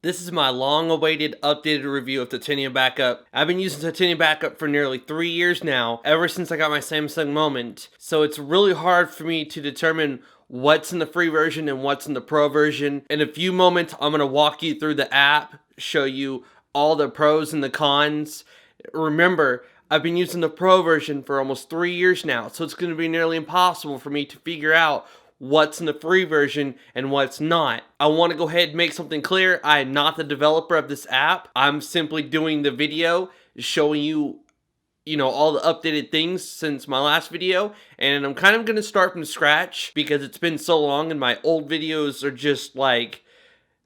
This is my long-awaited updated review of Titanium Backup. I've been using Titanium Backup for nearly 3 years now, ever since I got my Samsung Moment. So it's really hard for me to determine what's in the free version and what's in the pro version. In a few moments, I'm going to walk you through the app, show you all the pros and the cons. Remember, I've been using the pro version for almost 3 years now, so it's going to be nearly impossible for me to figure out what's in the free version and what's not. I want to go ahead and make something clear. I am not the developer of this app. I'm simply doing the video, showing you, all the updated things since my last video. And I'm kind of going to start from scratch because it's been so long and my old videos are just like,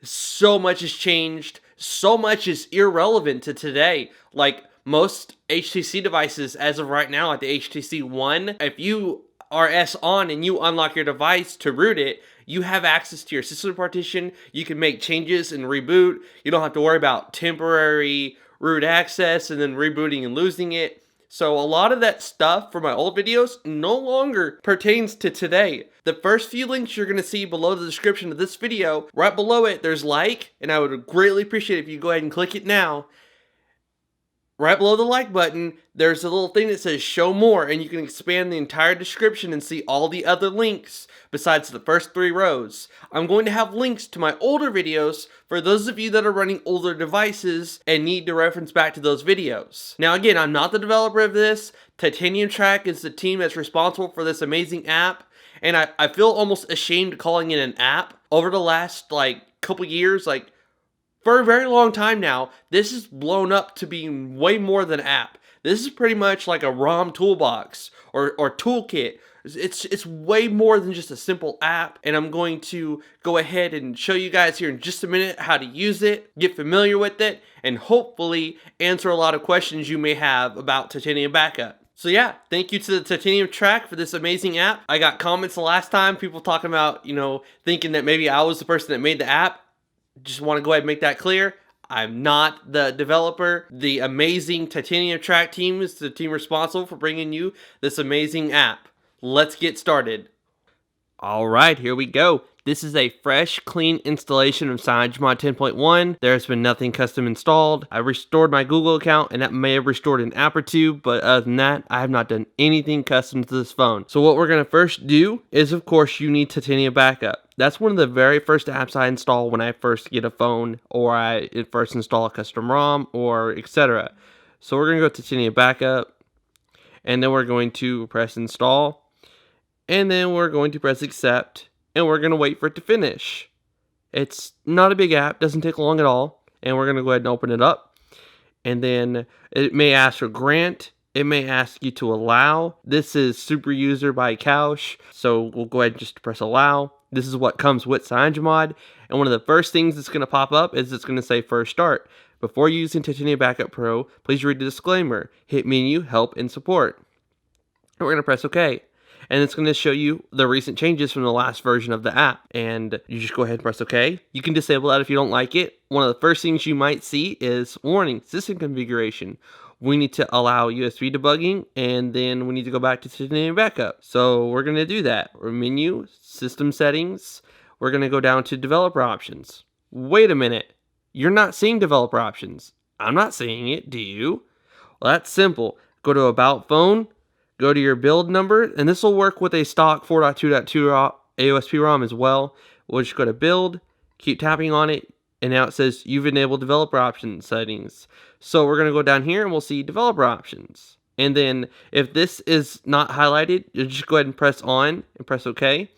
so much has changed. So much is irrelevant to today. Like most HTC devices as of right now, like the HTC One, if you RS on and you unlock your device to root it, you have access to your system partition. You can make changes and reboot. You don't have to worry about temporary root access and then rebooting and losing it. So a lot of that stuff from my old videos no longer pertains to today. The first few links you're going to see below the description of this video, right below it, there's like, and I would greatly appreciate it if you go ahead and click it now. Right below the like button, there's a little thing that says show more, and you can expand the entire description and see all the other links besides the first 3 rows. I'm going to have links to my older videos for those of you that are running older devices and need to reference back to those videos. Now again, I'm not the developer of this. Titanium Track is the team that's responsible for this amazing app, and I feel almost ashamed calling it an app. Over the last couple years, for a very long time now, this has blown up to being way more than an app. This is pretty much like a ROM toolbox or toolkit. It's way more than just a simple app, and I'm going to go ahead and show you guys here in just a minute how to use it, get familiar with it, and hopefully answer a lot of questions you may have about Titanium Backup. So yeah, thank you to the Titanium Track for this amazing app. I got comments the last time, people talking about, thinking that maybe I was the person that made the app. Just want to go ahead and make that clear. I'm not the developer. The amazing Titanium Track team is the team responsible for bringing you this amazing app. Let's get started. Alright, here we go. This is a fresh, clean installation of CyanogenMod 10.1. There's been nothing custom installed. I restored my Google account, and that may have restored an app or two, but other than that, I have not done anything custom to this phone. So what we're going to first do is, of course, you need Titanium Backup. That's one of the very first apps I install when I first get a phone, or I first install a custom ROM, or etc. So we're going to go to Titanium Backup, and then we're going to press install, and then we're going to press accept, and we're going to wait for it to finish. It's not a big app, doesn't take long at all, and we're going to go ahead and open it up, and then it may ask for grant. It may ask you to allow. This is super user by Couch, so we'll go ahead and just press allow. This is what comes with CyanogenMod, and one of the first things that's going to pop up is it's going to say first start. Before using Titanium Backup Pro, please read the disclaimer. Hit menu, help, and support. And we're going to press OK. And it's going to show you the recent changes from the last version of the app. And you just go ahead and press OK. You can disable that if you don't like it. One of the first things you might see is, warning, system configuration. We need to allow USB debugging, and then we need to go back to Titanium Backup. So we're going to do that. We're menu, system settings. We're going to go down to developer options. Wait a minute. You're not seeing developer options. I'm not seeing it. Do you? Well, that's simple. Go to About Phone. Go to your build number, and this will work with a stock 4.2.2 AOSP ROM as well. We'll just go to build, keep tapping on it, and now it says you've enabled developer options settings. So we're going to go down here and we'll see developer options. And then if this is not highlighted, you'll just go ahead and press on and press OK.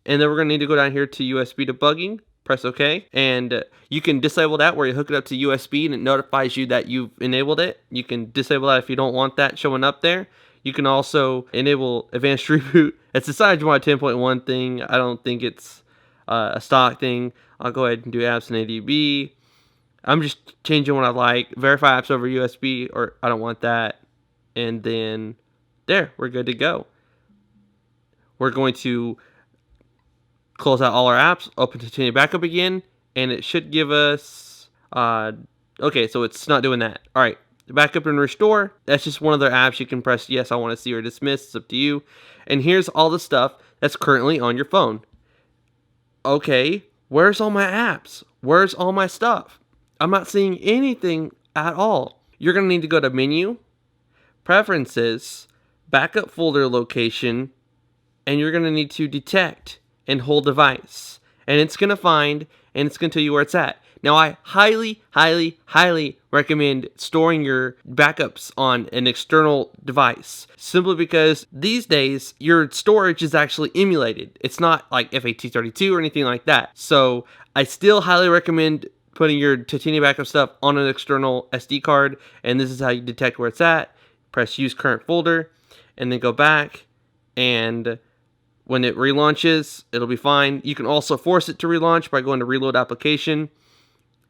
And then we're going to need to go down here to USB debugging, press OK. And you can disable that where you hook it up to USB and it notifies you that you've enabled it. You can disable that if you don't want that showing up there. You can also enable advanced reboot. It's a CyanogenMod 10.1 thing. I don't think it's a stock thing. I'll go ahead and do apps in Adb. I'm just changing what I like. Verify apps over USB, or I don't want that. And then there, we're good to go. We're going to close out all our apps, open Titanium Backup again, and it should give us, okay, so it's not doing that. All right. Backup and restore, that's just one of their apps. You can press yes, I want to see, or dismiss. It's up to you. And here's all the stuff that's currently on your phone. Okay, where's all my apps? Where's all my stuff? I'm not seeing anything at all. You're going to need to go to Menu, Preferences, Backup Folder Location, and you're going to need to Detect and Hold Device. And it's going to find, and it's going to tell you where it's at. Now, I highly, highly, highly recommend storing your backups on an external device, simply because these days, your storage is actually emulated. It's not like FAT32 or anything like that. So, I still highly recommend putting your Titanium Backup stuff on an external SD card, and this is how you detect where it's at. Press Use Current Folder, and then go back, and when it relaunches, it'll be fine. You can also force it to relaunch by going to Reload Application,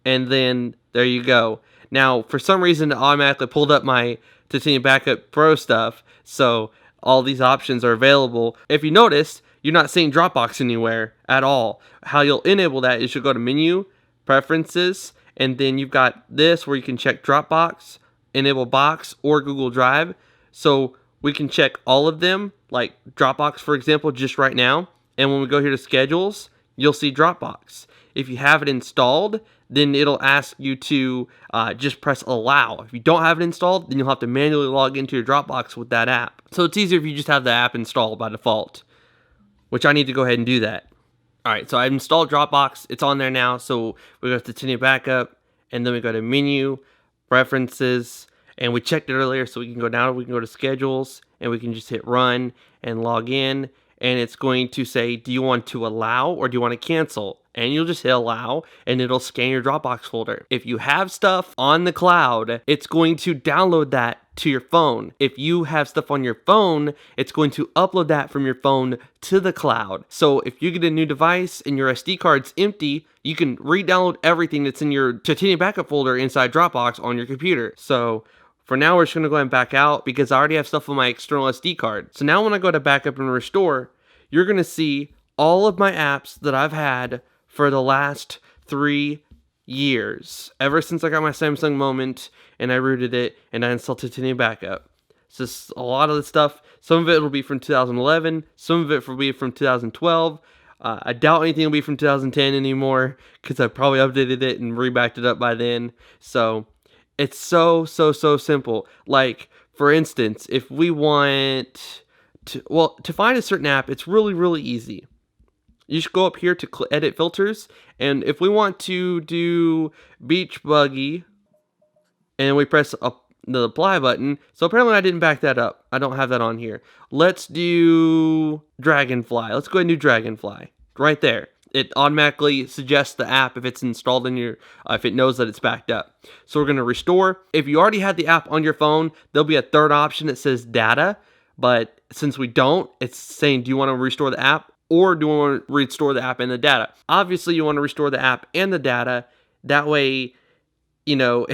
and then there you go. Now, for some reason, it automatically pulled up my Titanium Backup Pro stuff, so all these options are available. If you notice, you're not seeing Dropbox anywhere at all. How you'll enable that is you'll go to Menu, Preferences, and then you've got this where you can check Dropbox, Enable Box, or Google Drive. So we can check all of them, like Dropbox, for example, just right now. And when we go here to Schedules, you'll see Dropbox. If you have it installed, then it'll ask you to just press Allow. If you don't have it installed, then you'll have to manually log into your Dropbox with that app. So it's easier if you just have the app installed by default, which I need to go ahead and do that. All right, so I installed Dropbox. It's on there now. So we go to Titanium Backup, and then we go to Menu, Preferences, and we checked it earlier, so we can go down, we can go to Schedules, and we can just hit Run and log in, and it's going to say, do you want to allow or do you want to cancel? And you'll just hit Allow, and it'll scan your Dropbox folder. If you have stuff on the cloud, it's going to download that to your phone. If you have stuff on your phone, it's going to upload that from your phone to the cloud. So if you get a new device and your SD card's empty, you can re-download everything that's in your Titanium Backup folder inside Dropbox on your computer. So for now, we're just going to go ahead and back out because I already have stuff on my external SD card. So now when I go to Backup and Restore, you're going to see all of my apps that I've had for the last 3 years. Ever since I got my Samsung Moment and I rooted it and I installed Titanium Backup. It's just a lot of the stuff. Some of it will be from 2011. Some of it will be from 2012. I doubt anything will be from 2010 anymore because I probably updated it and rebacked it up by then. So it's so simple. Like, for instance, if we want to find a certain app, it's really easy. You should go up here to edit filters, and if we want to do beach buggy, and we press the apply button, so apparently I didn't back that up. I don't have that on here. Let's do Dragonfly. Let's go ahead and do Dragonfly. Right there. It automatically suggests the app if it's installed in your, if it knows that it's backed up. So we're going to restore. If you already had the app on your phone, there'll be a third option that says data, but since we don't, it's saying, do you want to restore the app? Or do you want to restore the app and the data? Obviously, you want to restore the app and the data. That way, you know,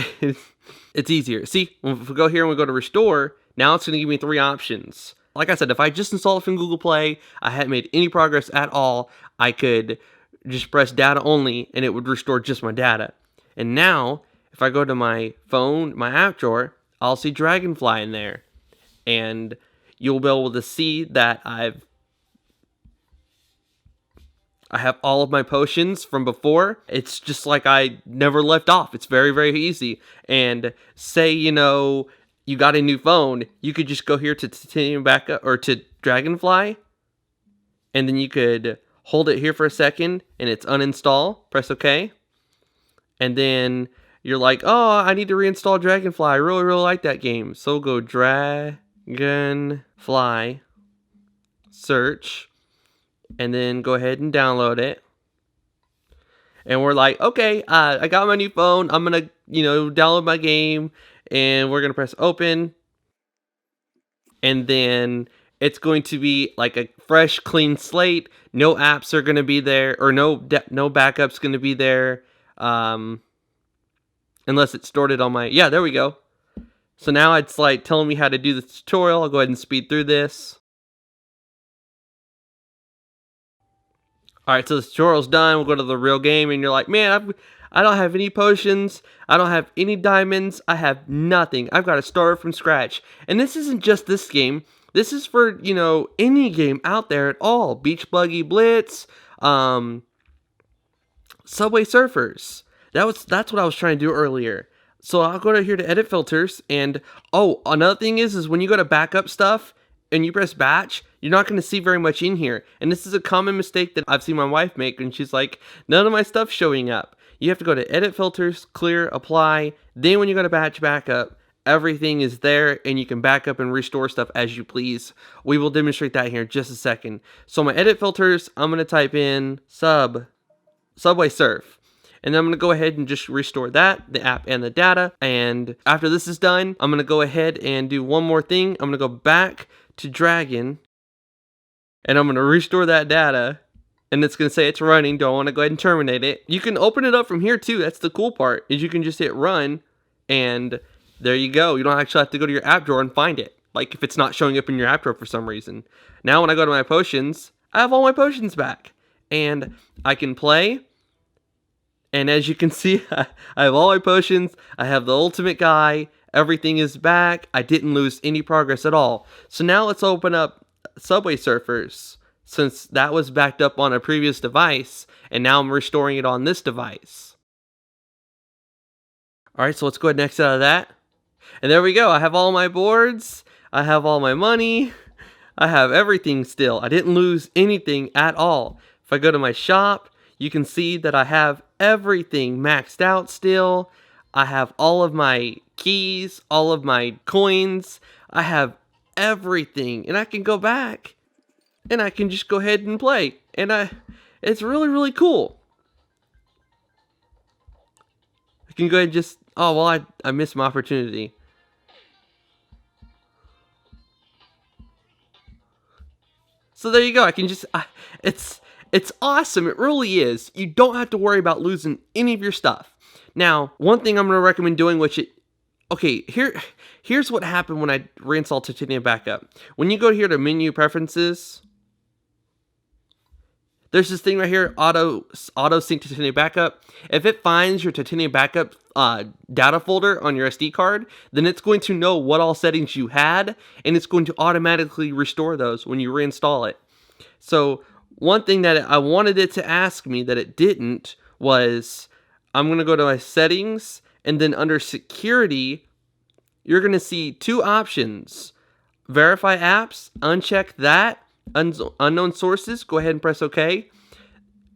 it's easier. See, if we go here and we go to restore, now it's going to give me 3 options. Like I said, if I just installed it from Google Play, I hadn't made any progress at all, I could just press data only and it would restore just my data. And now, if I go to my phone, my app drawer, I'll see Dragonfly in there. And you'll be able to see that I have all of my potions from before. It's just like I never left off. It's very easy. And say, you know, you got a new phone, you could just go here to Titanium Backup or to Dragonfly, and then you could hold it here for a second and it's uninstall, press OK. And then you're like, oh, I need to reinstall Dragonfly. I really like that game. So go Dragonfly, search, and then go ahead and download it. And we're like, okay, I got my new phone. I'm going to, download my game. And we're going to press open. And then it's going to be like a fresh, clean slate. No apps are going to be there. Or no backups going to be there. Unless it's stored it on my... Yeah, there we go. So now it's like telling me how to do the tutorial. I'll go ahead and speed through this. Alright, so the tutorial's done. We'll go to the real game, and you're like, man, I don't have any potions. I don't have any diamonds. I have nothing. I've got to start from scratch. And this isn't just this game. This is for, any game out there at all. Beach Buggy Blitz, Subway Surfers. That's what I was trying to do earlier. So I'll go to here to edit filters, and oh, another thing is when you go to backup stuff and you press batch, you're not going to see very much in here. And this is a common mistake that I've seen my wife make, and she's like, none of my stuff's showing up. You have to go to edit filters, clear, apply. Then when you go to batch backup, everything is there, and you can back up and restore stuff as you please. We will demonstrate that here in just a second. So my edit filters, I'm going to type in Subway Surf. And then I'm going to go ahead and just restore that, the app and the data. And after this is done, I'm going to go ahead and do one more thing. I'm going to go back to Dragon, and I'm going to restore that data. And it's going to say it's running. Do I want to go ahead and terminate it? You can open it up from here too. That's the cool part, is you can just hit run, and there you go. You don't actually have to go to your app drawer and find it, like if it's not showing up in your app drawer for some reason. Now when I go to my potions, I have all my potions back, and I can play. And as you can see, I have all my potions. I have the ultimate guy. Everything is back. I didn't lose any progress at all. So now let's open up Subway Surfers, since that was backed up on a previous device, and now I'm restoring it on this device. Alright, so let's go ahead and exit out of that. And there we go. I have all my boards. I have all my money. I have everything still. I didn't lose anything at all. If I go to my shop, you can see that I have everything maxed out still. I have all of my keys, all of my coins. I have everything. And I can go back and I can just go ahead and play. And it's really, really cool. I can go ahead and just, oh, well, I missed my opportunity. So there you go. I can just, it's awesome. It really is. You don't have to worry about losing any of your stuff. Now, one thing I'm going to recommend doing, here's what happened when I reinstalled Titanium Backup. When you go here to menu preferences, there's this thing right here, auto sync Titanium Backup. If it finds your Titanium Backup data folder on your SD card, then it's going to know what all settings you had, and it's going to automatically restore those when you reinstall it. So one thing that I wanted it to ask me that it didn't was, I'm going to go to my settings, and then under security, you're going to see two options. Verify apps, uncheck that. Unknown sources, go ahead and press OK.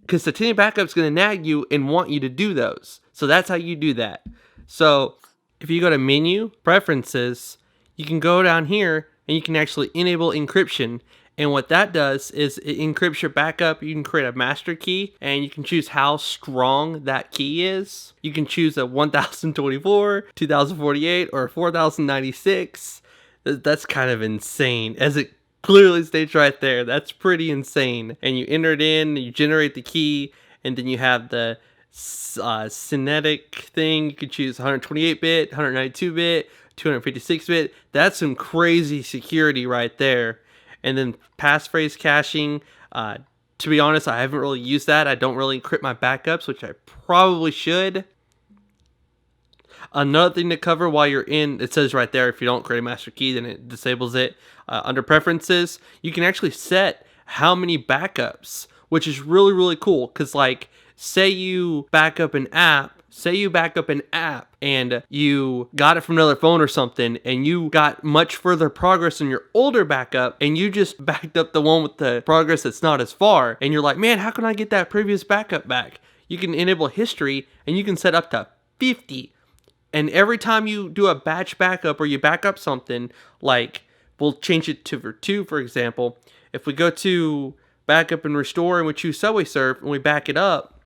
Because Titanium Backup is going to nag you and want you to do those. So that's how you do that. So if you go to menu, preferences, you can go down here and you can actually enable encryption. And what that does is it encrypts your backup. You can create a master key, and you can choose how strong that key is. You can choose a 1024, 2048, or 4096. That's kind of insane, as it clearly states right there. That's pretty insane. And you enter it in, you generate the key, and then you have the Cinetic thing. You could choose 128-bit, 192-bit, 256-bit. That's some crazy security right there. And then passphrase caching. To be honest, I haven't really used that. I don't really encrypt my backups, which I probably should. Another thing to cover while you're in, it says right there, if you don't create a master key, then it disables it. Under preferences, you can actually set how many backups, which is really, really cool. Because like, say you back up an app, and you got it from another phone or something, and you got much further progress in your older backup, and you just backed up the one with the progress that's not as far, and you're like, man, how can I get that previous backup back? You can enable history, and you can set up to 50. And every time you do a batch backup or you back up something, like we'll change it to 2, for example. If we go to backup and restore and we choose Subway Surf and we back it up,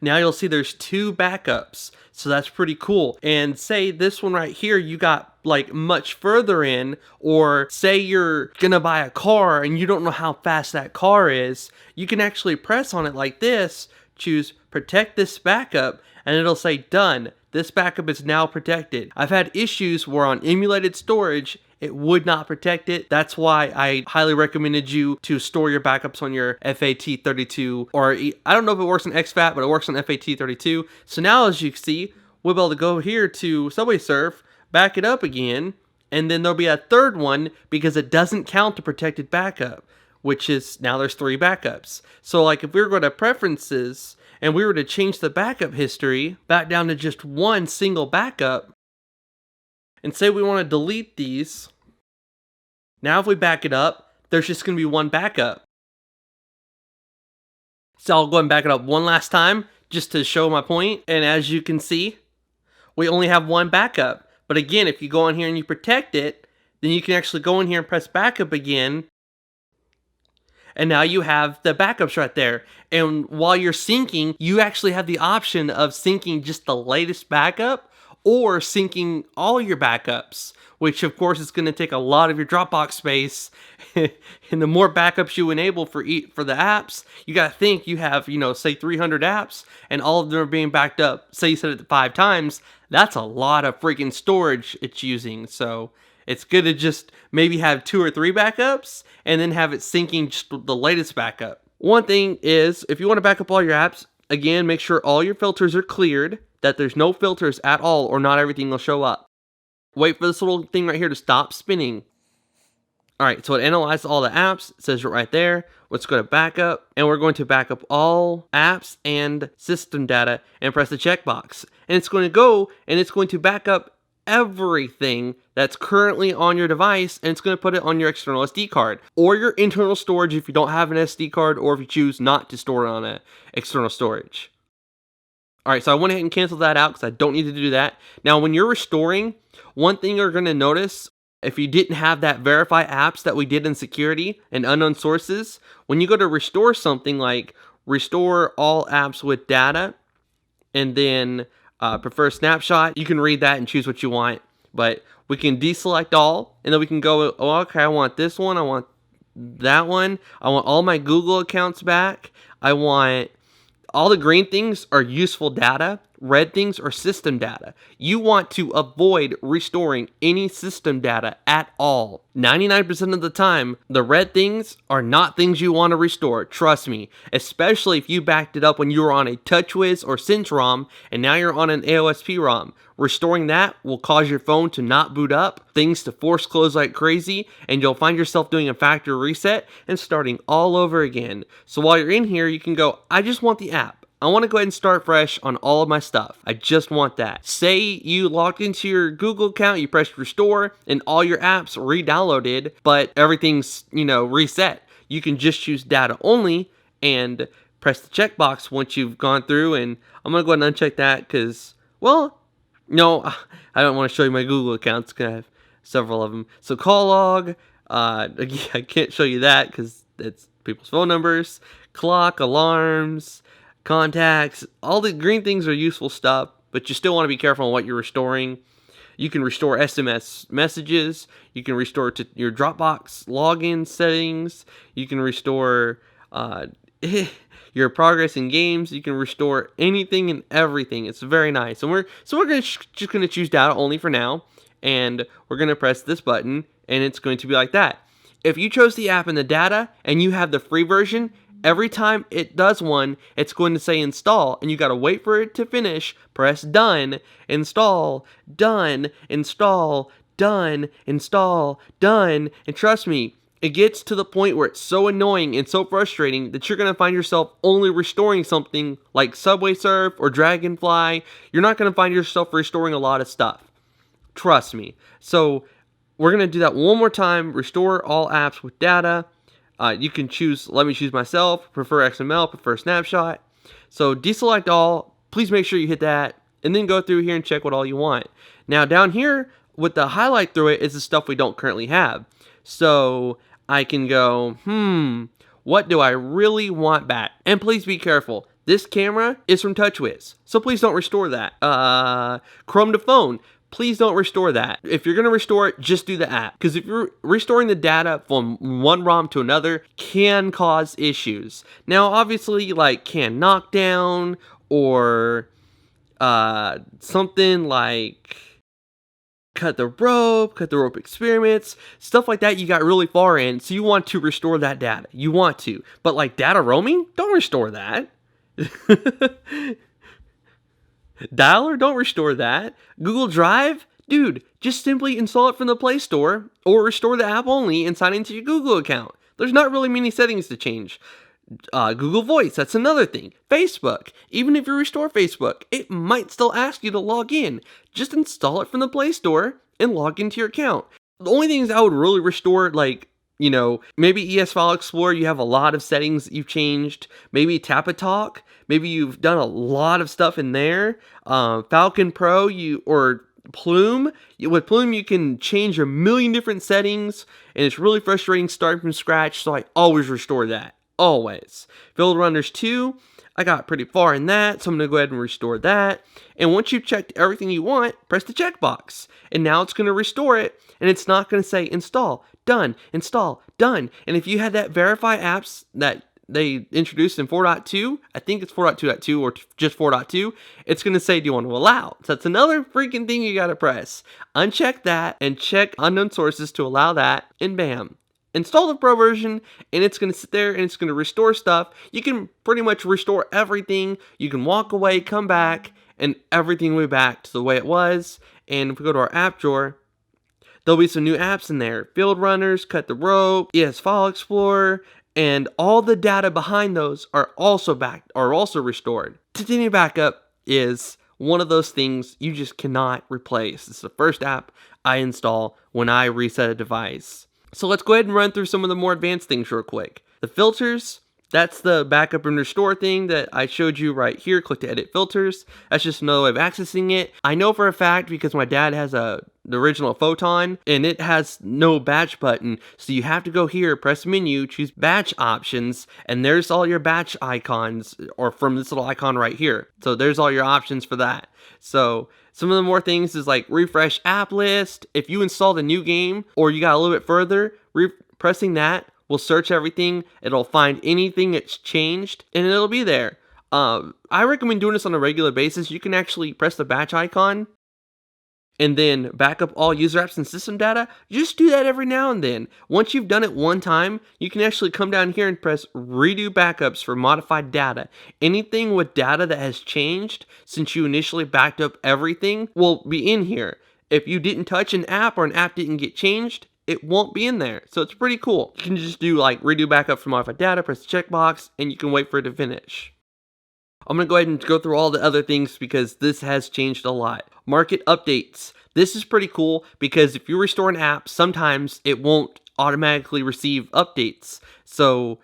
now you'll see there's 2 backups. So that's pretty cool. And say this one right here, you got like much further in, or say you're gonna buy a car and you don't know how fast that car is, you can actually press on it like this, choose protect this backup, and it'll say done. This backup is now protected. I've had issues where on emulated storage, it would not protect it. That's why I highly recommended you to store your backups on your FAT32, or I don't know if it works on exFAT, but it works on FAT32. So now as you can see, we'll be able to go here to Subway Surf, back it up again, and then there'll be a third one because it doesn't count the protected backup, which is now there's 3 backups. So like if we were going to preferences and we were to change the backup history back down to just one single backup, and say we want to delete these, now if we back it up, there's just going to be one backup. So I'll go ahead and back it up one last time just to show my point. And as you can see, we only have one backup. But again, if you go in here and you protect it, then you can actually go in here and press backup again. And now you have the backups right there. And while you're syncing, you actually have the option of syncing just the latest backup or syncing all your backups, which of course is going to take a lot of your Dropbox space. And the more backups you enable for the apps, you got to think you have, say 300 apps and all of them are being backed up. Say you set it 5 times, that's a lot of freaking storage it's using. So it's good to just maybe have 2 or 3 backups and then have it syncing just the latest backup. One thing is, if you want to back up all your apps, again, make sure all your filters are cleared, that there's no filters at all or not everything will show up. Wait for this little thing right here to stop spinning. Alright, so it analyzes all the apps, it says it right there. Let's go to backup, and we're going to back up all apps and system data and press the checkbox. And it's going to go and it's going to back up everything that's currently on your device, and it's going to put it on your external SD card or your internal storage if you don't have an SD card, or if you choose not to store it on an external storage. Alright, so I went ahead and canceled that out because I don't need to do that. Now, when you're restoring, one thing you're going to notice, if you didn't have that verify apps that we did in security and unknown sources, when you go to restore something like restore all apps with data and then prefer snapshot, you can read that and choose what you want. But we can deselect all, and then we can go, oh, okay, I want this one, I want that one, I want all my Google accounts back, I want all the green things are useful data, red things are system data. You want to avoid restoring any system data at all. 99% of the time, the red things are not things you want to restore. Trust me, especially if you backed it up when you were on a TouchWiz or Cinch ROM and now you're on an AOSP ROM. Restoring that will cause your phone to not boot up, things to force close like crazy, and you'll find yourself doing a factory reset and starting all over again. So while you're in here, you can go, I just want the app. I want to go ahead and start fresh on all of my stuff. I just want that. Say you logged into your Google account, you pressed restore, and all your apps re-downloaded, but everything's, reset. You can just choose data only and press the checkbox once you've gone through, and I'm going to go ahead and uncheck that because, well, no, I don't want to show you my Google accounts because I have several of them. So call log, I can't show you that because it's people's phone numbers, clock, alarms, contacts. All the green things are useful stuff, but you still want to be careful on what you're restoring. You can restore SMS messages. You can restore to your Dropbox login settings. You can restore your progress in games. You can restore anything and everything. It's very nice. And we're just gonna choose data only for now, and we're gonna press this button, and it's going to be like that. If you chose the app and the data, and you have the free version, every time it does one, it's going to say install, and you gotta wait for it to finish. Press done, install, done, install, done, install, done, and trust me, it gets to the point where it's so annoying and so frustrating that you're going to find yourself only restoring something like Subway Surf or Dragonfly. You're not going to find yourself restoring a lot of stuff. Trust me. So we're going to do that one more time. Restore all apps with data. You can choose, let me choose myself, prefer XML, prefer snapshot. So deselect all. Please make sure you hit that. And then go through here and check what all you want. Now down here with the highlight through it is the stuff we don't currently have. So I can go, what do I really want back? And please be careful. This camera is from TouchWiz, so please don't restore that. Chrome to phone, please don't restore that. If you're going to restore it, just do the app. Because if you're restoring the data from one ROM to another, can cause issues. Now, obviously, like can knockdown or something like cut the rope experiments, stuff like that you got really far in, so you want to restore that data. You want to. But like data roaming, don't restore that. Dialer, don't restore that. Google Drive, dude, just simply install it from the Play Store or restore the app only and sign into your Google account. There's not really many settings to change. Google Voice, that's another thing. Facebook, even if you restore Facebook, it might still ask you to log in. Just install it from the Play Store and log into your account. The only things I would really restore, like, maybe ES File Explorer, you have a lot of settings that you've changed. Maybe Tapatalk, maybe you've done a lot of stuff in there. Falcon Pro, or Plume. With Plume, you can change a million different settings, and it's really frustrating starting from scratch, so I always restore that. Always. Field Runners 2, I got pretty far in that, so I'm going to go ahead and restore that. And once you've checked everything you want, press the checkbox. And now it's going to restore it, and it's not going to say install, done, install, done. And if you had that verify apps that they introduced in 4.2, I think it's 4.2.2 or just 4.2, it's going to say, do you want to allow? So that's another freaking thing you got to press. Uncheck that and check unknown sources to allow that, and bam. Install the Pro version, and it's going to sit there and it's going to restore stuff. You can pretty much restore everything. You can walk away, come back, and everything will be back to the way it was. And if we go to our app drawer, there'll be some new apps in there. Field Runners, Cut the Rope, ES File Explorer, and all the data behind those are also restored. Titanium Backup is one of those things you just cannot replace. It's the first app I install when I reset a device. So let's go ahead and run through some of the more advanced things real quick. The filters, that's the backup and restore thing that I showed you right here. Click to edit filters. That's just another way of accessing it. I know for a fact because my dad has the original Photon, and it has no batch button. So you have to go here, press menu, choose batch options, and there's all your batch icons, or from this little icon right here. So there's all your options for that. So some of the more things is like refresh app list. If you installed a new game or you got a little bit further, pressing that will search everything. It'll find anything that's changed and it'll be there. I recommend doing this on a regular basis. You can actually press the batch icon and then back up all user apps and system data. Just do that every now and then. Once you've done it one time, you can actually come down here and press redo backups for modified data. Anything with data that has changed since you initially backed up everything will be in here. If you didn't touch an app or an app didn't get changed, it won't be in there. So it's pretty cool. You can just do like redo backup for modified data, press the checkbox, and you can wait for it to finish. I'm going to go ahead and go through all the other things because this has changed a lot. Market updates. This is pretty cool because if you restore an app, sometimes it won't automatically receive updates. So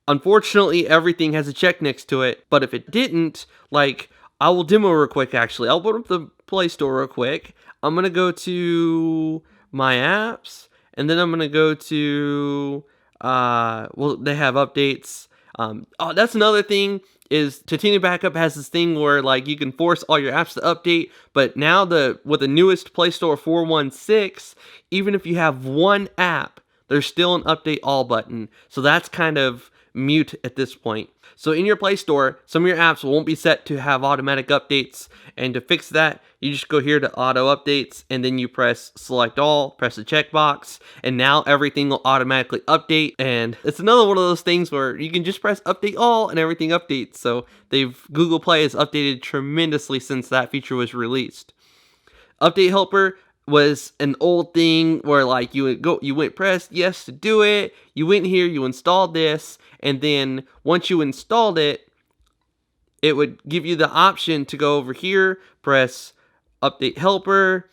unfortunately, everything has a check next to it. But if it didn't, like, I will demo real quick actually. I'll open up the Play Store real quick. I'm going to go to my apps, and then I'm going to go to, they have updates. That's another thing. Is Titanium Backup has this thing where like you can force all your apps to update, but now with the newest Play Store 4.16, even if you have one app, there's still an update all button. So that's kind of mute at this point. So in your Play Store, some of your apps won't be set to have automatic updates, and to fix that, you just go here to auto updates, and then you press select all, press the checkbox, and now everything will automatically update. And it's another one of those things where you can just press update all and everything updates. So Google Play has updated tremendously since that feature was released. Update helper was an old thing where like you went press yes to do it, you went here, you installed this, and then once you installed it, it would give you the option to go over here, press update helper,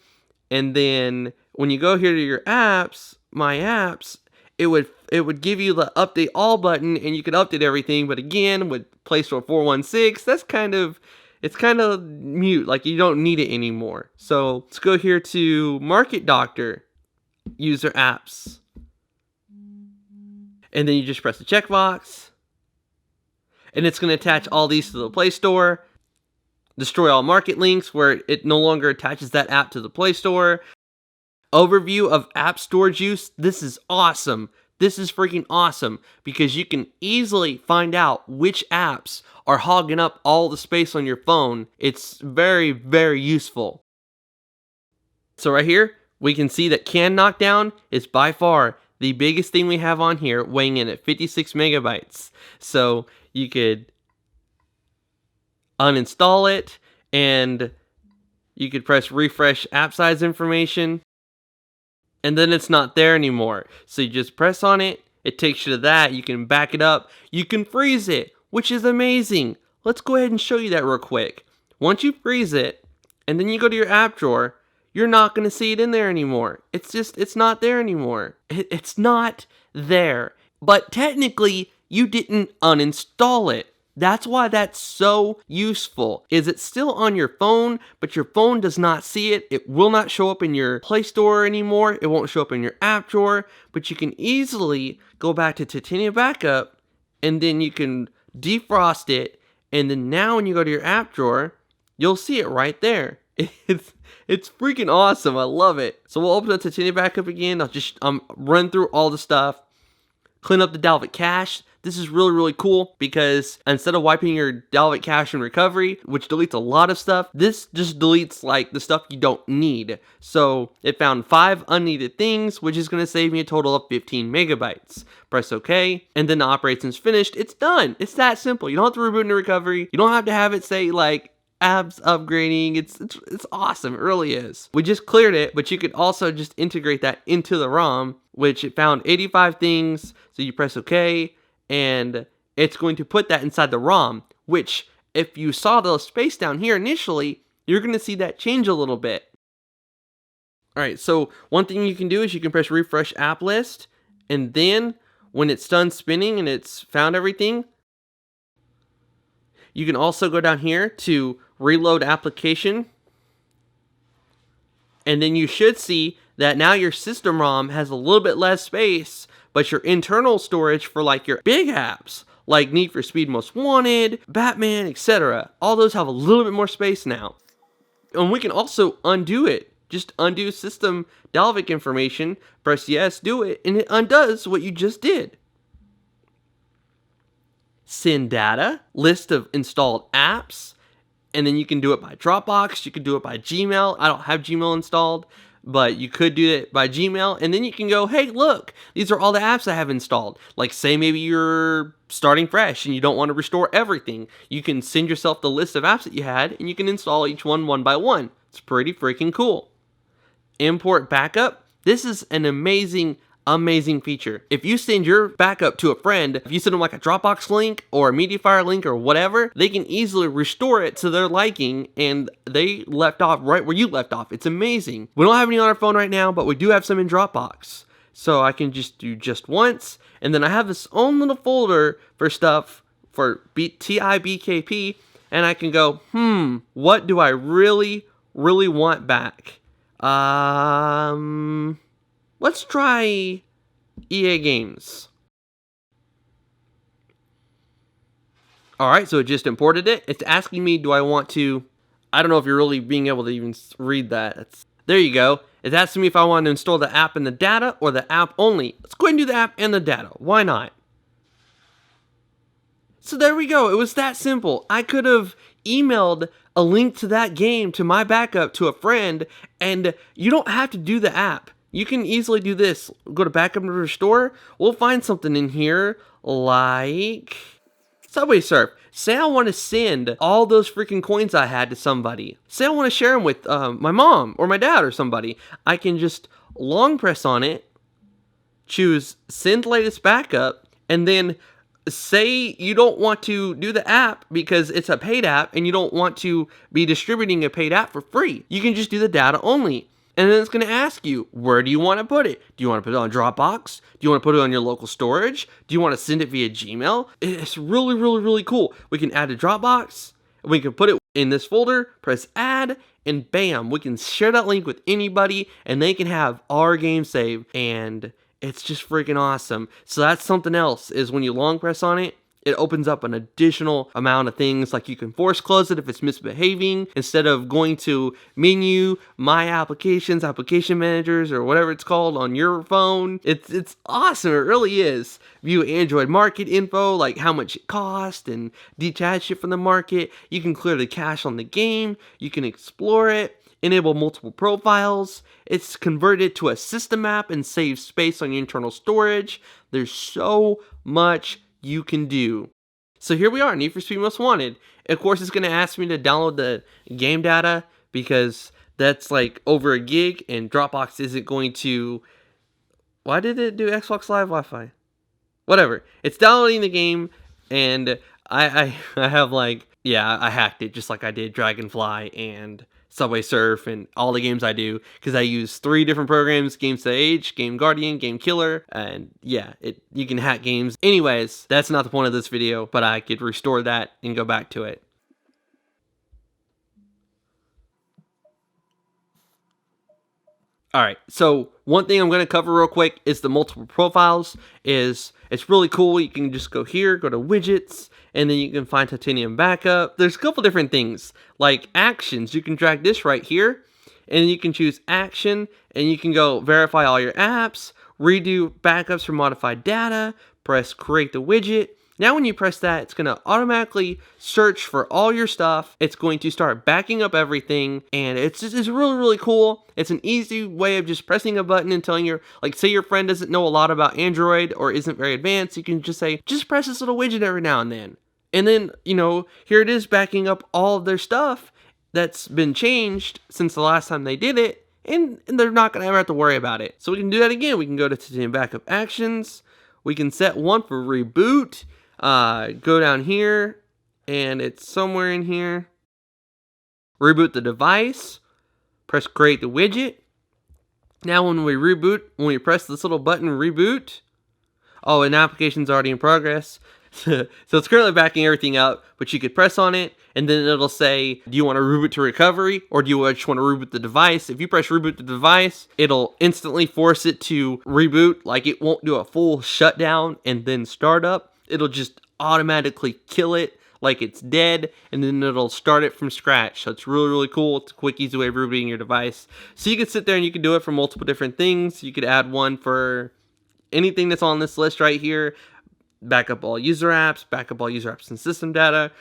and then when you go here to your apps, my apps, it would give you the update all button and you could update everything. But again, with Play Store 4.16, that's it's kind of mute, like you don't need it anymore. So let's go here to Market Doctor, user apps. And then you just press the checkbox. And it's going to attach all these to the Play Store. Destroy all market links where it no longer attaches that app to the Play Store. Overview of app storage use. This is awesome. This is freaking awesome because you can easily find out which apps are hogging up all the space on your phone. It's very, very useful. So right here, we can see that Can Knockdown is by far the biggest thing we have on here, weighing in at 56 megabytes. So you could uninstall it and you could press refresh app size information. And then it's not there anymore. So you just press on it It takes you to that. You can back it up. You can freeze it, which is amazing. Let's go ahead and show you that real quick. Once you freeze it, and then you go to your app drawer, you're not going to see it in there anymore. It's not there anymore. It's not there. But technically, you didn't uninstall it. That's why that's so useful. Is it's still on your phone, but your phone does not see it. It will not show up in your Play Store anymore. It won't show up in your app drawer, but you can easily go back to Titanium Backup, and then you can defrost it, and then now when you go to your app drawer, you'll see it right there. It's freaking awesome. I love it. So we'll open up Titanium Backup again. I'll just run through all the stuff. Clean up the Dalvik cache. This is really, really cool because instead of wiping your Dalvik cache in recovery, which deletes a lot of stuff, this just deletes like the stuff you don't need. So it found 5 unneeded things, which is going to save me a total of 15 megabytes. Press OK, and then the operation's finished. It's done. It's that simple. You don't have to reboot into recovery. You don't have to have it say like apps upgrading. It's awesome. It really is. We just cleared it, but you could also just integrate that into the ROM, which it found 85 things. So you press OK, and it's going to put that inside the ROM, which if you saw the space down here initially, you're going to see that change a little bit. Alright, so one thing you can do is you can press refresh app list, and then when it's done spinning and it's found everything, you can also go down here to reload application, and then you should see that now your system ROM has a little bit less space, but your internal storage for like your big apps, like Need for Speed Most Wanted, Batman, etc., all those have a little bit more space now. And we can also undo it. Just undo system Dalvik information, press yes, do it, and it undoes what you just did. Send data, list of installed apps, and then you can do it by Dropbox, you can do it by Gmail. I don't have Gmail installed, but you could do it by Gmail, and then you can go, hey, look, these are all the apps I have installed. Like, say maybe you're starting fresh and you don't want to restore everything. You can send yourself the list of apps that you had, and you can install each one by one. It's pretty freaking cool. Import backup. This is an amazing feature. If you send your backup to a friend, if you send them like a Dropbox link or a Mediafire link or whatever, they can easily restore it to their liking, and they left off right where you left off. It's amazing. We don't have any on our phone right now, but we do have some in Dropbox. So I can just do just once, and then I have this own little folder for stuff for TIBKP, and I can go, what do I really want back? Let's try EA Games. Alright, so it just imported it. It's asking me, do I want to... I don't know if you're really being able to even read that. There you go. It's asking me if I want to install the app and the data or the app only. Let's go ahead and do the app and the data. Why not? So there we go. It was that simple. I could have emailed a link to that game to my backup to a friend, and you don't have to do the app. You can easily do this. Go to backup and restore. We'll find something in here like Subway Surf. Say I want to send all those freaking coins I had to somebody. Say I want to share them with my mom or my dad or somebody. I can just long press on it, choose send latest backup, and then say you don't want to do the app because it's a paid app and you don't want to be distributing a paid app for free. You can just do the data only. And then it's going to ask you, where do you want to put it? Do you want to put it on Dropbox? Do you want to put it on your local storage? Do you want to send it via Gmail? It's really cool. We can add to Dropbox. We can put it in this folder, press add, and bam, we can share that link with anybody and they can have our game saved. And it's just freaking awesome. So that's something else, is when you long press on it, it opens up an additional amount of things, like you can force close it if it's misbehaving, instead of going to menu, my applications, application managers, or whatever it's called on your phone. It's awesome, it really is. View Android market info, like how much it cost, and detach it from the market. You can clear the cache on the game, you can explore it, enable multiple profiles. It's converted to a system app and saves space on your internal storage. There's so much you can do. So here we are, Need for Speed Most Wanted. Of course, it's going to ask me to download the game data because that's like over a gig, and Dropbox isn't going to... Why did it do Xbox Live Wi-Fi? whatever. It's downloading the game, and I have like, yeah, I hacked it just like I did Dragonfly and Subway Surf and all the games I do, because I use 3 different programs: Game Sage, Game Guardian, Game Killer, and yeah, you can hack games. Anyways, that's not the point of this video, but I could restore that and go back to it. Alright, so one thing I'm going to cover real quick is the multiple profiles. It's really cool. You can just go here, go to widgets, and then you can find Titanium Backup. There's a couple different things, like actions. You can drag this right here, and you can choose action, and you can go verify all your apps, redo backups for modified data, press create the widget. Now when you press that, it's going to automatically search for all your stuff. It's going to start backing up everything, and it's really, really cool. It's an easy way of just pressing a button and telling your, like, say your friend doesn't know a lot about Android or isn't very advanced, you can just say, just press this little widget every now and then. And then, you know, here it is backing up all of their stuff that's been changed since the last time they did it, and they're not going to ever have to worry about it. So we can do that again. We can go to Titanium Backup Actions. We can set one for Reboot. Go down here, and it's somewhere in here. Reboot the device. Press create the widget. Now when we reboot, when we press this little button reboot, oh, an application's already in progress. So it's currently backing everything up, but you could press on it, and then it'll say, do you want to reboot to recovery, or do you just want to reboot the device? If you press reboot the device, it'll instantly force it to reboot. Like, it won't do a full shutdown and then start up. It'll just automatically kill it like it's dead, and then it'll start it from scratch. So it's really, really cool. It's a quick, easy way of rebooting your device. So you can sit there and you can do it for multiple different things. You could add one for anything that's on this list right here. Backup all user apps, backup all user apps and system data,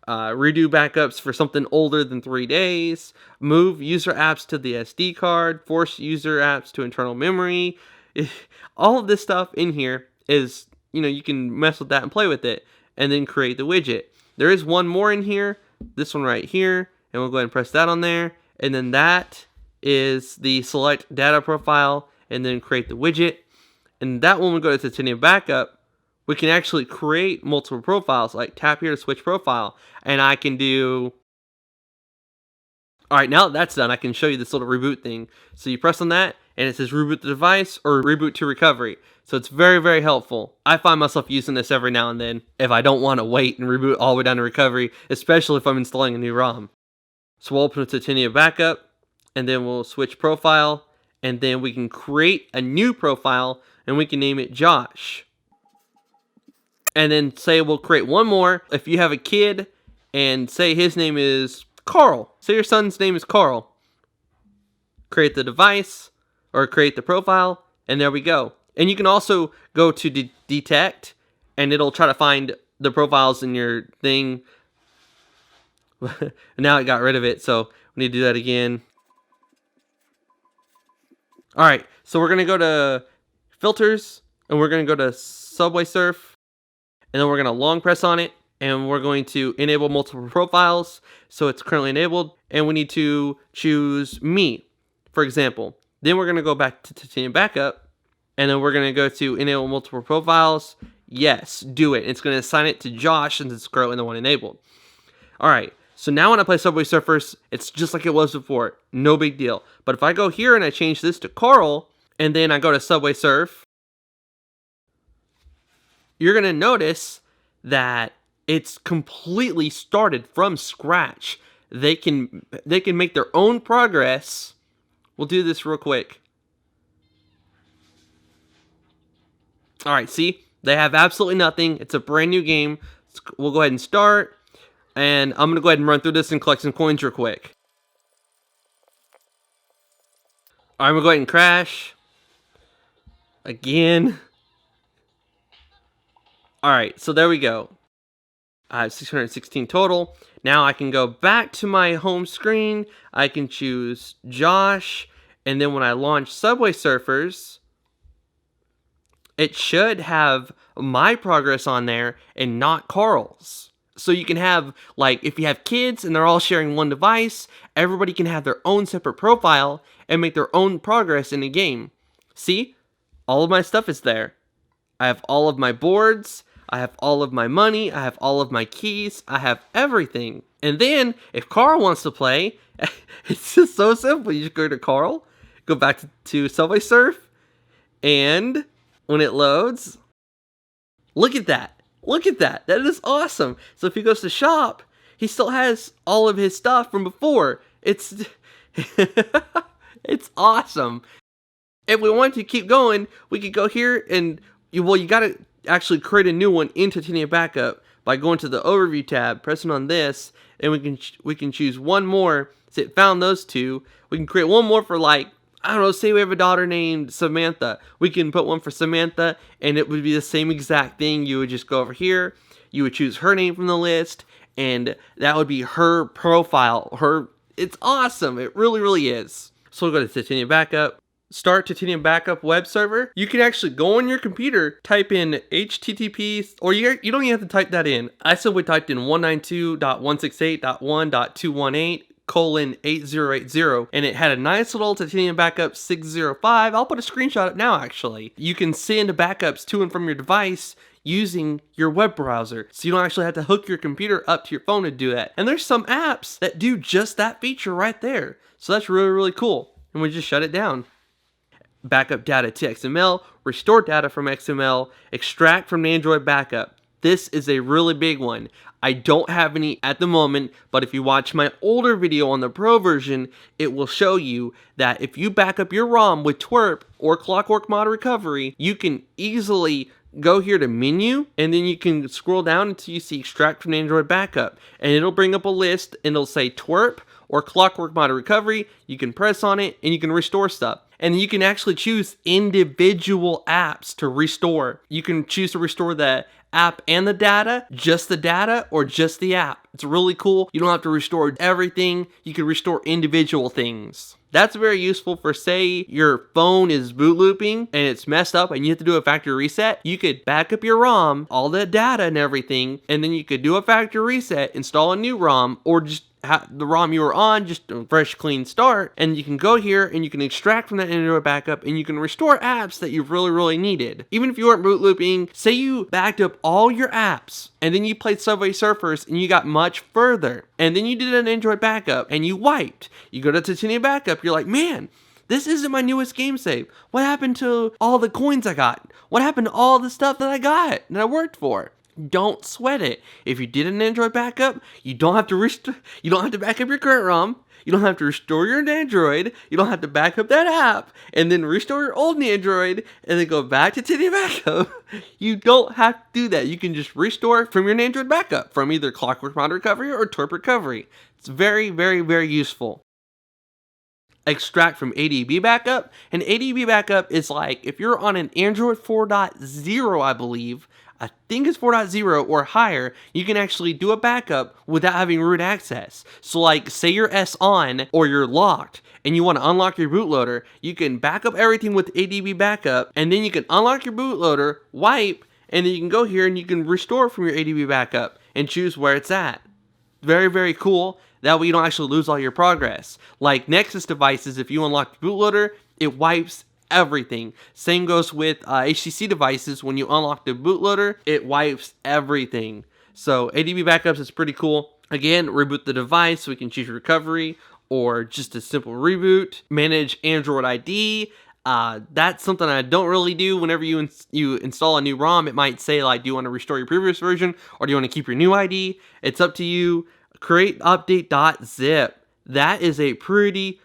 redo backups for something older than 3 days, move user apps to the SD card, force user apps to internal memory. All of this stuff in here is, you know, you can mess with that and play with it, and then create the widget. There is one more in here, this one right here, and we'll go ahead and press that on there, and then that is the select data profile, and then create the widget. And that one will go to Titanium Backup. We can actually create multiple profiles, like tap here to switch profile, and I can do... Alright, now that that's done, I can show you this little reboot thing. So you press on that, and it says reboot the device or reboot to recovery. So it's very, very helpful. I find myself using this every now and then if I don't want to wait and reboot all the way down to recovery, especially if I'm installing a new ROM. So we'll open a Titanium Backup, and then we'll switch profile, and then we can create a new profile, and we can name it Josh. And then say we'll create one more. If you have a kid and say his name is Carl. Say your son's name is Carl. Create the device or create the profile, and there we go. And you can also go to detect, and it'll try to find the profiles in your thing. Now it got rid of it, so we need to do that again. Alright, so we're going to go to filters, and we're going to go to Subway Surf. And then we're going to long press on it, and we're going to enable multiple profiles. So it's currently enabled, and we need to choose me, for example. Then we're going to go back to Titanium Backup, and then we're going to go to enable multiple profiles. Yes, do it. It's going to assign it to Josh since it's currently the one enabled. All right, so now when I play Subway Surfers, it's just like it was before. No big deal. But if I go here and I change this to Carl, and then I go to Subway Surf, you're going to notice that it's completely started from scratch. They can make their own progress. We'll do this real quick. Alright, see? They have absolutely nothing. It's a brand new game. We'll go ahead and start. And I'm going to go ahead and run through this and collect some coins real quick. Alright, we'll go ahead and crash. Again. Alright, so there we go. I have 616 total. Now I can go back to my home screen. I can choose Josh. And then when I launch Subway Surfers, it should have my progress on there and not Carl's. So you can have, like, if you have kids and they're all sharing one device, everybody can have their own separate profile and make their own progress in the game. See? All of my stuff is there. I have all of my boards, I have all of my money, I have all of my keys, I have everything. And then, if Carl wants to play, it's just so simple. You just go to Carl, go back to Subway Surf, and when it loads, look at that. Look at that. That is awesome. So if he goes to shop, he still has all of his stuff from before. It's it's awesome. If we want to keep going, we could go here and you gotta actually create a new one in Titanium Backup by going to the Overview tab, pressing on this, and we can choose one more. So it found those two. We can create one more for, like, I don't know, say we have a daughter named Samantha. We can put one for Samantha, and it would be the same exact thing. You would just go over here, you would choose her name from the list, and that would be her profile. It's awesome. It really, really is. So we'll go to Titanium Backup. Start Titanium Backup web server. You can actually go on your computer, type in HTTP, or you don't even have to type that in. I simply typed in 192.168.1.218:8080, and it had a nice little Titanium Backup 605. I'll put a screenshot up now, actually. You can send backups to and from your device using your web browser, so you don't actually have to hook your computer up to your phone to do that. And there's some apps that do just that feature right there, so that's really, really cool. And we just shut it down. Backup data to XML, restore data from XML, extract from Android Backup. This is a really big one. I don't have any at the moment, but if you watch my older video on the Pro version, it will show you that if you back up your ROM with twerp or Clockwork Mod Recovery, you can easily go here to menu, and then you can scroll down until you see extract from Android Backup, and it'll bring up a list, and it'll say twerp or Clockwork Mod Recovery. You can press on it, and you can restore stuff. And you can actually choose individual apps to restore. You can choose to restore the app and the data, or just the app. It's really cool. You don't have to restore everything. You can restore individual things. That's very useful for, say, your phone is boot looping and it's messed up and you have to do a factory reset. You could back up your ROM, all the data and everything, and then you could do a factory reset, install a new ROM, or just the ROM you were on, just a fresh clean start, and you can go here and you can extract from that Android Backup and you can restore apps that you've really, really needed. Even if you weren't boot looping, say you backed up all your apps and then you played Subway Surfers and you got much further, and then you did an Android Backup and you wiped. You go to Titanium Backup, you're like, man, this isn't my newest game save. What happened to all the coins I got? What happened to all the stuff that I got that I worked for? Don't sweat it. If you did an Android Backup, you don't have to you don't have to back up your current ROM. You don't have to restore your Android. You don't have to back up that app and then restore your old Android and then go back to Titanium Backup. You don't have to do that. You can just restore from your Android Backup from either Clockwork Mod Recovery or Twerp Recovery. It's very, very, very useful. Extract from Adb Backup. And Adb Backup is like, if you're on an Android 4.0, I think it's 4.0 or higher, you can actually do a backup without having root access. So like, say you're S on or you're locked and you want to unlock your bootloader, you can back up everything with Adb Backup, and then you can unlock your bootloader, wipe, and then you can go here and you can restore from your Adb Backup and choose where it's at. Very, very cool. That way you don't actually lose all your progress. Like Nexus devices, if you unlock the bootloader, it wipes everything. Same goes with HTC devices. When you unlock the bootloader, it wipes everything. So Adb Backups is pretty cool. Again, reboot the device, so we can choose recovery or just a simple reboot. Manage Android ID. That's something I don't really do. Whenever you install a new ROM, it might say, like, do you want to restore your previous version or do you want to keep your new ID? It's up to you. Create update.zip. That is a pretty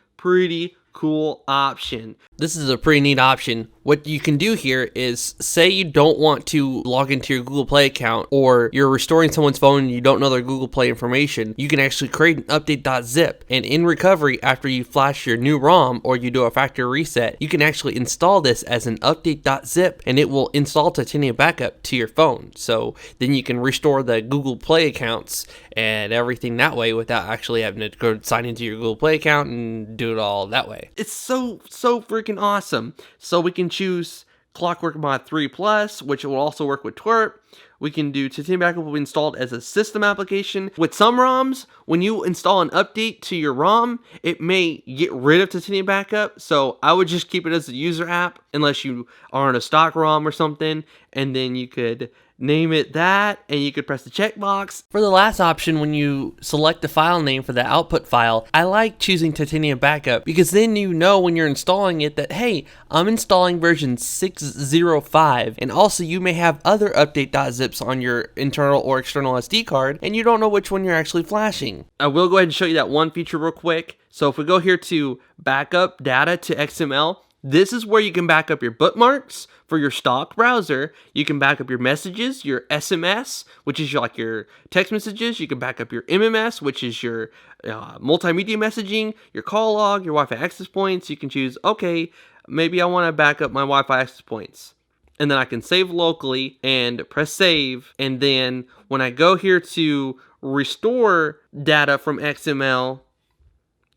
cool option. This is a pretty neat option. What you can do here is, say you don't want to log into your Google Play account, or you're restoring someone's phone and you don't know their Google Play information, you can actually create an update.zip, and in recovery, after you flash your new ROM or you do a factory reset, you can actually install this as an update.zip, and it will install Titanium Backup to your phone. So then you can restore the Google Play accounts and everything that way without actually having to go sign into your Google Play account and do it all that way. It's so freaking awesome. So we can choose Clockwork Mod 3 Plus, which will also work with twerp. We can do Titanium Backup will be installed as a system application. With some ROMs, when you install an update to your ROM, it may get rid of Titanium Backup. So I would just keep it as a user app unless you are on a stock ROM or something. And then you could name it that, and you could press the checkbox. For the last option, when you select the file name for the output file, I like choosing Titanium Backup because then you know when you're installing it that, hey, I'm installing version 6.05, and also you may have other update.zips on your internal or external SD card, and you don't know which one you're actually flashing. I will go ahead and show you that one feature real quick. So if we go here to backup data to XML, this is where you can back up your bookmarks for your stock browser. You can back up your messages, your SMS, which is like your text messages. You can back up your MMS, which is your multimedia messaging, your call log, your Wi-Fi access points. You can choose, okay, maybe I want to back up my Wi-Fi access points. And then I can save locally and press save. And then when I go here to restore data from XML,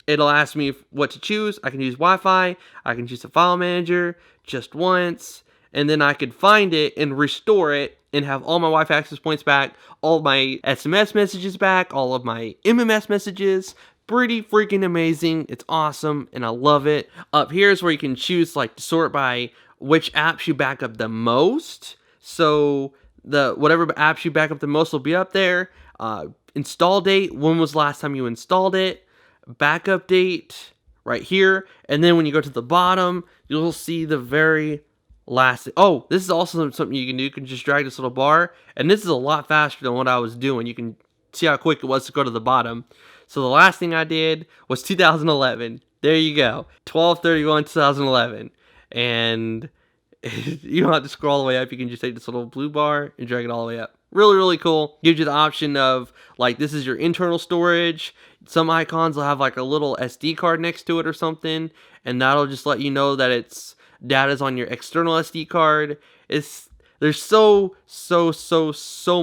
it'll ask me what to choose. I can use Wi-Fi, I can choose the file manager just once, and then I could find it and restore it and have all my Wi-Fi access points back, all of my SMS messages back, all of my MMS messages. Pretty freaking amazing. It's awesome and I love it. Up here is where you can choose like to sort by which apps you back up the most. So the whatever apps you back up the most will be up there. Install date, when was the last time you installed it? Backup date right here, and then when you go to the bottom, you'll see the very last. Oh, this is also something you can do. You can just drag this little bar, and this is a lot faster than what I was doing. You can see how quick it was to go to the bottom. So the last thing I did was 2011. There you go, 12/31/2011, and you don't have to scroll all the way up. You can just take this little blue bar and drag it all the way up. Really, really cool. Gives you the option of, like, this is your internal storage. Some icons will have, like, a little SD card next to it or something, and that'll just let you know that it's data's on your external SD card. There's so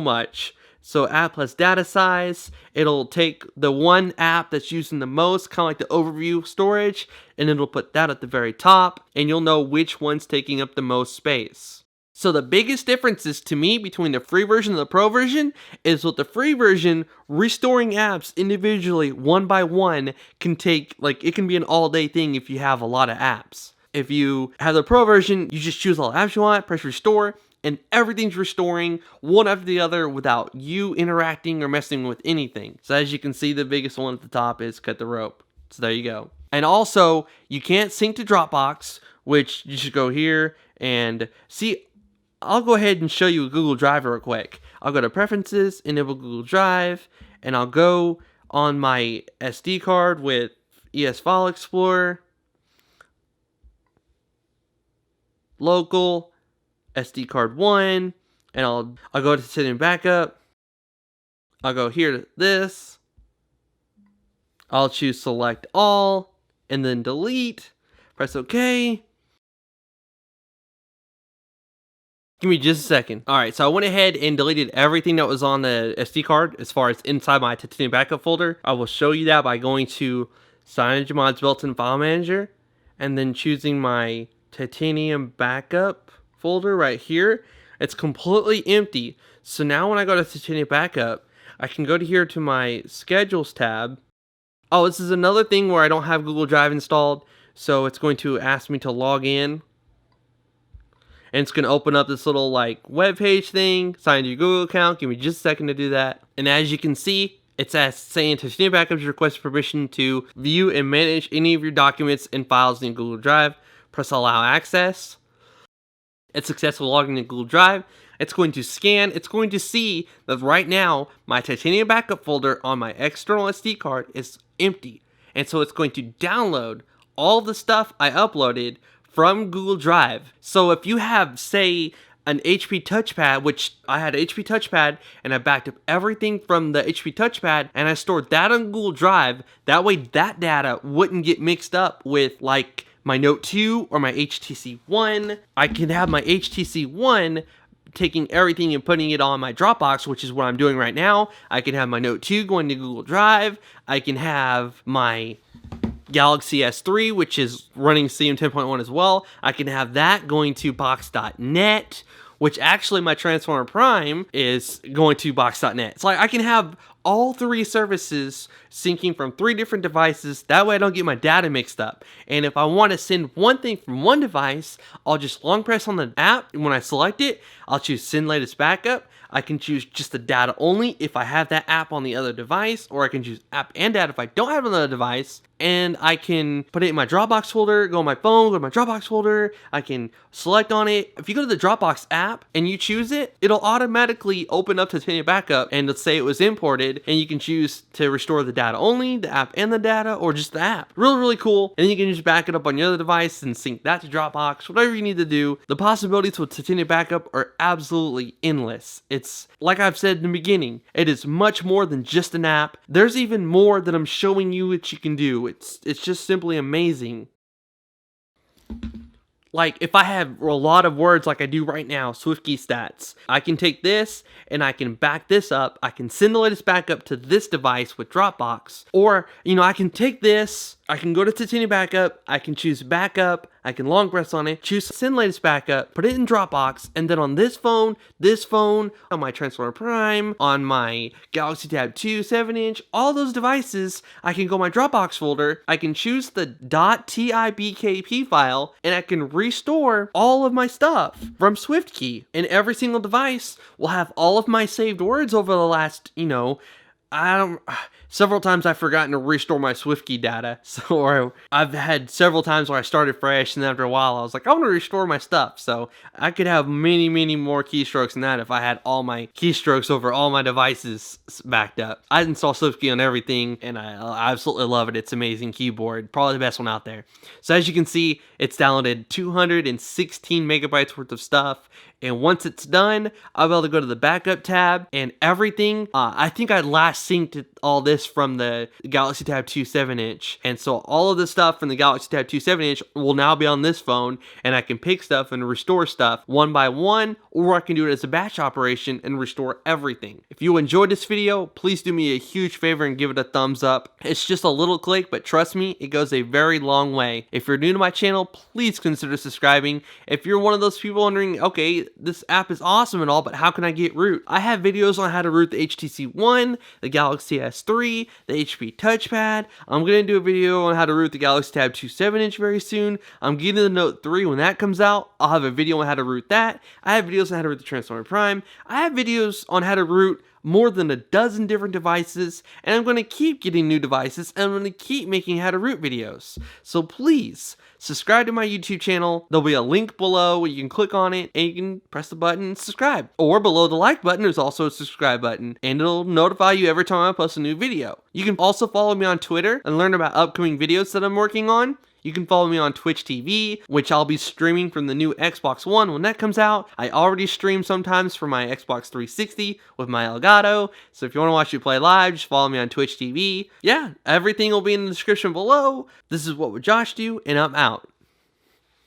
much. So app plus data size, it'll take the one app that's using the most, kind of like the overview storage, and it'll put that at the very top, and you'll know which one's taking up the most space. So the biggest differences to me between the free version and the pro version is with the free version, restoring apps individually one by one can take, like, it can be an all-day thing if you have a lot of apps. If you have the pro version, you just choose all the apps you want, press restore, and everything's restoring one after the other without you interacting or messing with anything. So as you can see, the biggest one at the top is cut the rope. So there you go. And also, you can't sync to Dropbox, which you should go here and see. I'll go ahead and show you Google Drive real quick. I'll go to Preferences, Enable Google Drive, and I'll go on my SD card with ES File Explorer, Local, SD card 1, and I'll go to Titanium Backup. I'll go here to this. I'll choose Select All, and then Delete. Press OK. Give me just a second. Alright, so I went ahead and deleted everything that was on the SD card as far as inside my Titanium Backup folder. I will show you that by going to CyanogenMod's built-in file manager and then choosing my Titanium Backup folder right here. It's completely empty. So now when I go to Titanium Backup, I can go to here to my Schedules tab. Oh, this is another thing where I don't have Google Drive installed, so it's going to ask me to log in. And it's going to open up this little like web page thing, sign to your Google account. Give me just a second to do that. And as you can see, it's saying Titanium Backups request permission to view and manage any of your documents and files in Google Drive. Press allow access. It's successful logging in Google Drive. It's going to scan. It's going to see that right now my Titanium Backup folder on my external SD card is empty. And so it's going to download all the stuff I uploaded from Google Drive. So if you have, say, an HP touchpad, which I had an HP touchpad, and I backed up everything from the HP touchpad, and I stored that on Google Drive, that way that data wouldn't get mixed up with, like, my Note 2 or my HTC One. I can have my HTC One taking everything and putting it on my Dropbox, which is what I'm doing right now. I can have my Note 2 going to Google Drive. I can have my Galaxy S3, which is running CM 10.1 as well. I can have that going to box.net, which actually my Transformer Prime is going to box.net. So I can have all 3 services syncing from 3 different devices. That way I don't get my data mixed up. And if I want to send one thing from one device, I'll just long press on the app. And when I select it, I'll choose Send Latest Backup. I can choose just the data only if I have that app on the other device, or I can choose app and data if I don't have another device. And I can put it in my Dropbox folder, go on my phone, go to my Dropbox folder. I can select on it. If you go to the Dropbox app and you choose it, it'll automatically open up Titanium Backup and it'll say it was imported, and you can choose to restore the data only, the app and the data, or just the app. Really, really cool. And then you can just back it up on your other device and sync that to Dropbox, whatever you need to do. The possibilities with Titanium Backup are absolutely endless. It's, like I've said in the beginning, it is much more than just an app. There's even more that I'm showing you what you can do. It's just simply amazing. Like, if I have a lot of words like I do right now, SwiftKey stats, I can take this and I can back this up. I can send the latest backup to this device with Dropbox. Or, I can take this, I can go to Titanium Backup, I can choose backup, I can long press on it, choose send latest backup, put it in Dropbox, and then on this phone, on my Transformer Prime, on my Galaxy Tab 2 7-inch, all those devices, I can go my Dropbox folder, I can choose the .tibkp file, and I can restore all of my stuff from SwiftKey. And every single device will have all of my saved words over the last, several times I've forgotten to restore my SwiftKey data. So I've had several times where I started fresh, and then after a while I was like, I want to restore my stuff. So I could have many, many more keystrokes than that if I had all my keystrokes over all my devices backed up. I install SwiftKey on everything, and I absolutely love it. It's an amazing keyboard. Probably the best one out there. So as you can see, it's downloaded 216 megabytes worth of stuff. And once it's done, I'll be able to go to the backup tab and everything. I think I last synced all this from the Galaxy Tab 2 7-inch. And so all of the stuff from the Galaxy Tab 2 7-inch will now be on this phone. And I can pick stuff and restore stuff one by one. Or I can do it as a batch operation and restore everything. If you enjoyed this video, please do me a huge favor and give it a thumbs up. It's just a little click, but trust me, it goes a very long way. If you're new to my channel, please consider subscribing. If you're one of those people wondering, okay, this app is awesome and all, but how can I get root? I have videos on how to root the HTC One, the Galaxy S3, the HP touchpad. I'm going to do a video on how to root the Galaxy Tab 2 7-inch very soon. I'm getting the Note 3 when that comes out. I'll have a video on how to root that. I have videos on how to root the Transformer Prime. I have videos on how to root more than a dozen different devices, and I'm going to keep getting new devices, and I'm going to keep making how to root videos. So please, subscribe to my YouTube channel. There'll be a link below where you can click on it, and you can press the button and subscribe. Or below the like button, there's also a subscribe button, and it'll notify you every time I post a new video. You can also follow me on Twitter and learn about upcoming videos that I'm working on. You can follow me on Twitch TV, which I'll be streaming from the new Xbox One when that comes out. I already stream sometimes for my Xbox 360 with my Elgato, so if you want to watch me play live, just follow me on Twitch TV. Yeah, everything will be in the description below. This is What Would Josh Do, and I'm out.